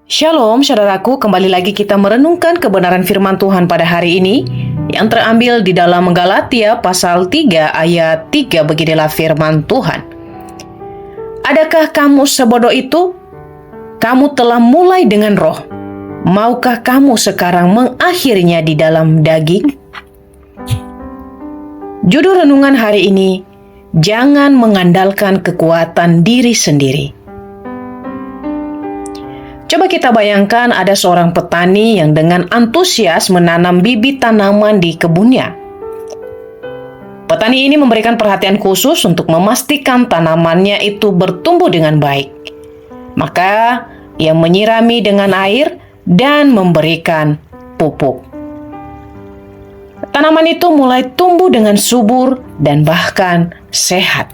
Shalom saudaraku, kembali lagi kita merenungkan kebenaran firman Tuhan pada hari ini yang terambil di dalam Galatia pasal 3 ayat 3. Beginilah firman Tuhan. Adakah kamu sebodoh itu? Kamu telah mulai dengan roh. Maukah kamu sekarang mengakhirinya di dalam daging? Judul renungan hari ini, jangan mengandalkan kekuatan diri sendiri. Coba kita bayangkan ada seorang petani yang dengan antusias menanam bibit tanaman di kebunnya. Petani ini memberikan perhatian khusus untuk memastikan tanamannya itu bertumbuh dengan baik. Maka ia menyirami dengan air dan memberikan pupuk. Tanaman itu mulai tumbuh dengan subur dan bahkan sehat.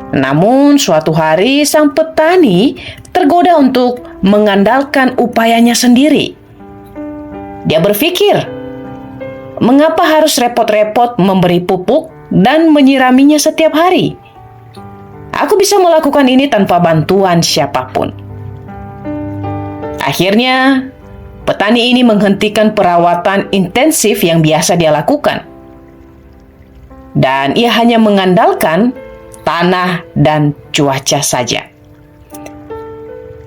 Namun suatu hari sang petani tergoda untuk mengandalkan upayanya sendiri. Dia berpikir, mengapa harus repot-repot memberi pupuk dan menyiraminya setiap hari? Aku bisa melakukan ini tanpa bantuan siapapun. Akhirnya, petani ini menghentikan perawatan intensif yang biasa dia lakukan. Dan ia hanya mengandalkan tanah dan cuaca saja.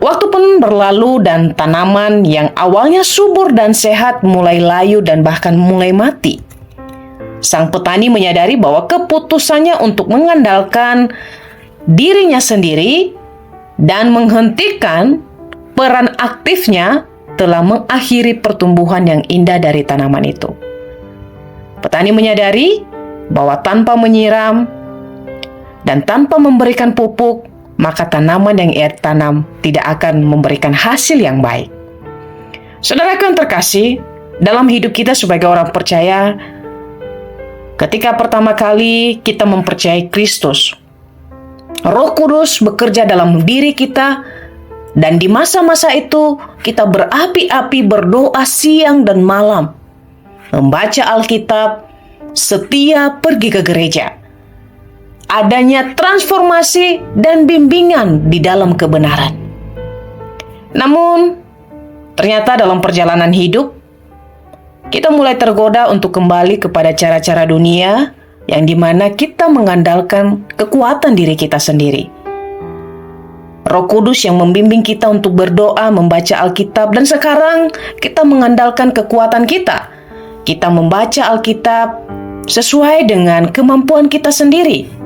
Waktu pun berlalu dan tanaman yang awalnya subur dan sehat mulai layu dan bahkan mulai mati. Sang petani menyadari bahwa keputusannya untuk mengandalkan dirinya sendiri dan menghentikan peran aktifnya telah mengakhiri pertumbuhan yang indah dari tanaman itu. Petani menyadari bahwa tanpa menyiram dan tanpa memberikan pupuk, maka tanaman yang ia tanam tidak akan memberikan hasil yang baik. Saudaraku yang terkasih, dalam hidup kita sebagai orang percaya, ketika pertama kali kita mempercayai Kristus, Roh Kudus bekerja dalam diri kita, dan di masa-masa itu kita berapi-api berdoa siang dan malam, membaca Alkitab, setia pergi ke gereja. Adanya transformasi dan bimbingan di dalam kebenaran. Namun, ternyata dalam perjalanan hidup, kita mulai tergoda untuk kembali kepada cara-cara dunia yang dimana kita mengandalkan kekuatan diri kita sendiri. Roh Kudus yang membimbing kita untuk berdoa, membaca Alkitab, dan sekarang kita mengandalkan kekuatan kita. Kita membaca Alkitab sesuai dengan kemampuan kita sendiri,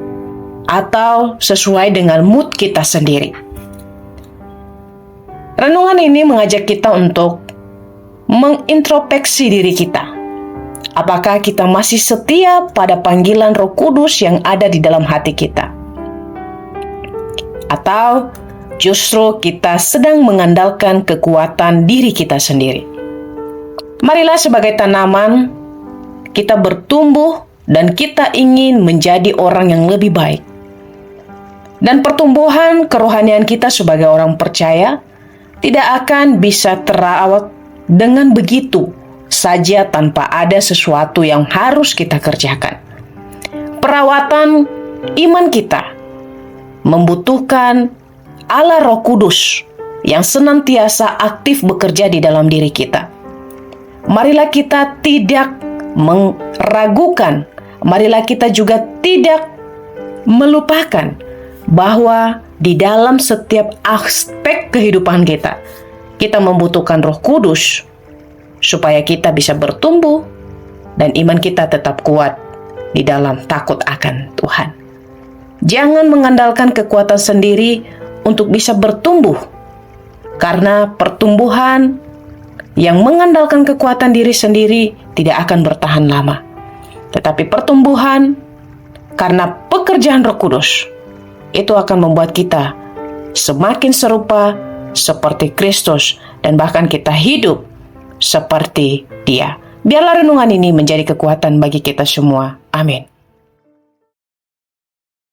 atau sesuai dengan mood kita sendiri. Renungan ini mengajak kita untuk mengintrospeksi diri kita. Apakah kita masih setia pada panggilan Roh Kudus yang ada di dalam hati kita? Atau justru kita sedang mengandalkan kekuatan diri kita sendiri? Marilah sebagai tanaman, kita bertumbuh dan kita ingin menjadi orang yang lebih baik. Dan pertumbuhan kerohanian kita sebagai orang percaya tidak akan bisa terawat dengan begitu saja tanpa ada sesuatu yang harus kita kerjakan. Perawatan iman kita membutuhkan Allah Roh Kudus yang senantiasa aktif bekerja di dalam diri kita. Marilah kita tidak meragukan, marilah kita juga tidak melupakan bahwa di dalam setiap aspek kehidupan kita, kita membutuhkan Roh Kudus supaya kita bisa bertumbuh dan iman kita tetap kuat di dalam takut akan Tuhan. Jangan mengandalkan kekuatan sendiri untuk bisa bertumbuh, karena pertumbuhan yang mengandalkan kekuatan diri sendiri tidak akan bertahan lama. Tetapi pertumbuhan karena pekerjaan Roh Kudus itu akan membuat kita semakin serupa seperti Kristus dan bahkan kita hidup seperti Dia. Biarlah renungan ini menjadi kekuatan bagi kita semua. Amin.